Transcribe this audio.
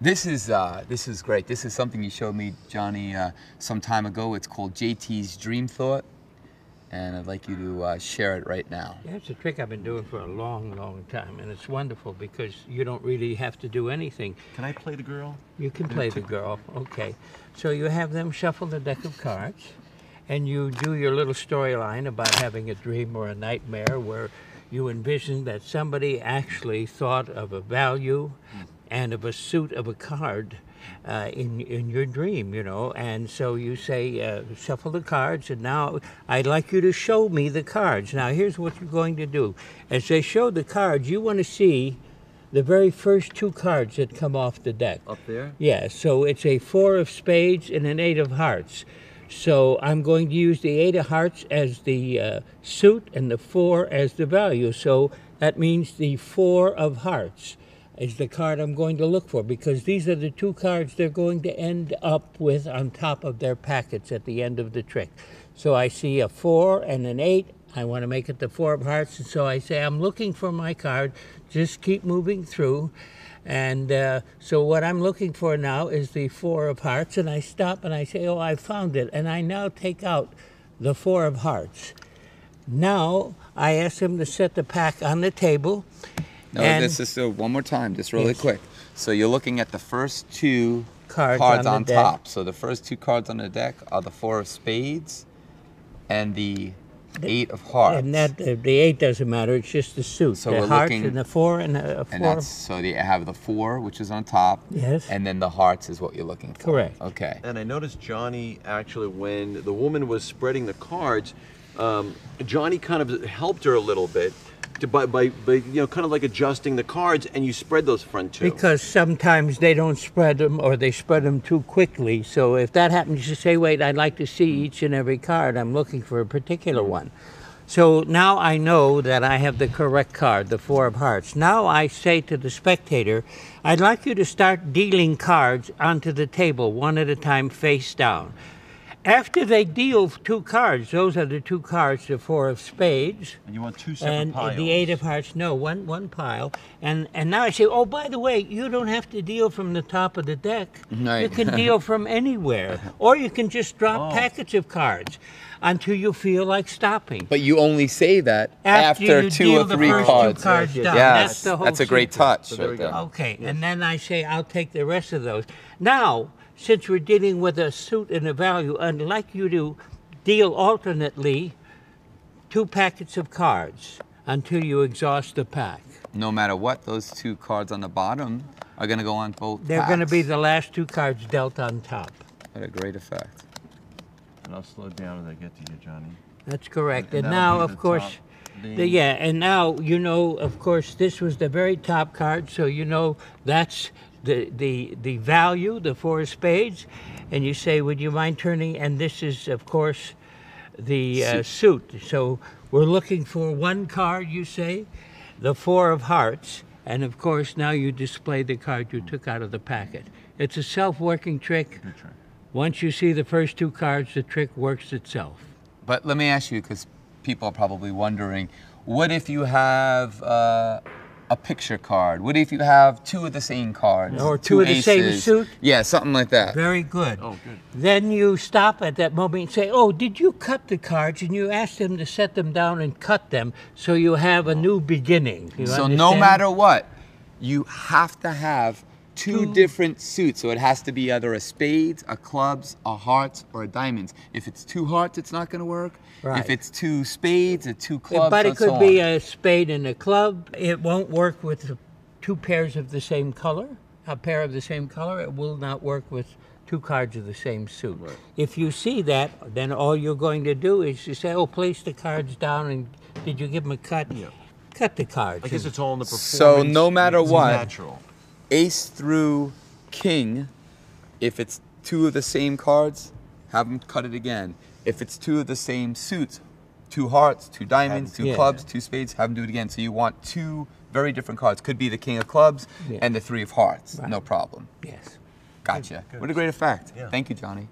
This is great. This is something you showed me, Johnny, some time ago. It's called JT's Dream Thought, and I'd like you to share it right now. Yeah, it's a trick I've been doing for a long, long time, and it's wonderful because you don't really have to do anything. Can I play the girl? You can play the girl, okay. So you have them shuffle the deck of cards, and you do your little storyline about having a dream or a nightmare where you envision that somebody actually thought of a value and of a suit of a card in your dream, you know. And so you say, shuffle the cards, and now I'd like you to show me the cards. Now here's what you're going to do. As they show the cards, you want to see the very first two cards that come off the deck. Up there? Yeah, so it's a 4 of spades and an 8 of hearts. So I'm going to use the 8 of hearts as the suit and the 4 as the value. So that means the 4 of hearts is the card I'm going to look for, because these are the two cards they're going to end up with on top of their packets at the end of the trick. So I see a 4 and an 8. I want to make it the 4 of hearts, and so I say, I'm looking for my card. Just keep moving through. And so what I'm looking for now is the 4 of hearts, and I stop and I say, oh, I found it. And I now take out the 4 of hearts. Now I ask him to set the pack on the table. No, this is one more time, just really quick. So you're looking at the first two cards on top. So the first two cards on the deck are the 4 of spades and the 8 of hearts. And that the 8 doesn't matter, it's just the suit. So the we're hearts looking, and the 4 and the 4. And that's, so you have the 4, which is on top. Yes. And then the hearts is what you're looking for. Correct. Okay. And I noticed Johnny, actually, when the woman was spreading the cards, Johnny kind of helped her a little bit. By you know, kind of like adjusting the cards, and you spread those front two. Because sometimes they don't spread them, or they spread them too quickly. So if that happens, you say, wait, I'd like to see each and every card. I'm looking for a particular one. So now I know that I have the correct card, the 4 of hearts. Now I say to the spectator, I'd like you to start dealing cards onto the table, one at a time, face down. After they deal 2 cards, those are the 2 cards, the 4 of spades. And you want 2 separate piles. And the 8 of hearts, no, one pile. And now I say, oh, by the way, you don't have to deal from the top of the deck. Right. You can deal from anywhere. Or you can just drop packets of cards until you feel like stopping. But you only say that after 2 or 3 cards. Down. Yes, that's a great touch. So right there. Okay, yes. And then I say, I'll take the rest of those. Now, since we're dealing with a suit and a value, I'd like you to deal alternately 2 packets of cards until you exhaust the pack. No matter what, those 2 cards on the bottom are going to go on both They're going to be the last 2 cards dealt on top. What a great effect. And I'll slow down as I get to you, Johnny. That's correct. And that'll now, be of the course, top. and now, you know, of course, this was the very top card, so you know that's the value, the 4 of spades, and you say, would you mind turning, and this is, of course, the suit. So we're looking for one card, you say, the 4 of hearts, and of course, now you display the card you took out of the packet. It's a self-working trick. Good trick. Once you see the first 2 cards, the trick works itself. But let me ask you, because people are probably wondering, what if you have a picture card? What if you have 2 of the same cards? Or 2 of the same suit? Yeah, something like that. Very good. Oh, good. Then you stop at that moment and say, oh, did you cut the cards? And you ask them to set them down and cut them so you have a new beginning. You so understand? no matter what, you have to have 2 different suits. So it has to be either a spades, a clubs, a hearts, or a diamonds. If it's 2 hearts, it's not going to work. Right. If it's 2 spades or 2 clubs, but it and so could be on. a spade and a club. It won't work with 2 pairs of the same color. A pair of the same color. It will not work with 2 cards of the same suit. Right. If you see that, then all you're going to do is you say, oh, place the cards down, and did you give them a cut? Yeah. Cut the cards. I guess it's all in the performance. So no matter it's what, natural. Ace through king, if it's 2 of the same cards, have them cut it again. If it's 2 of the same suits, 2 hearts, 2 diamonds, 2 clubs, 2 spades, have them do it again. So you want 2 very different cards. Could be the king of clubs and the 3 of hearts. Right. No problem. Yes. Gotcha. Good. What a great effect. Yeah. Thank you, Johnny.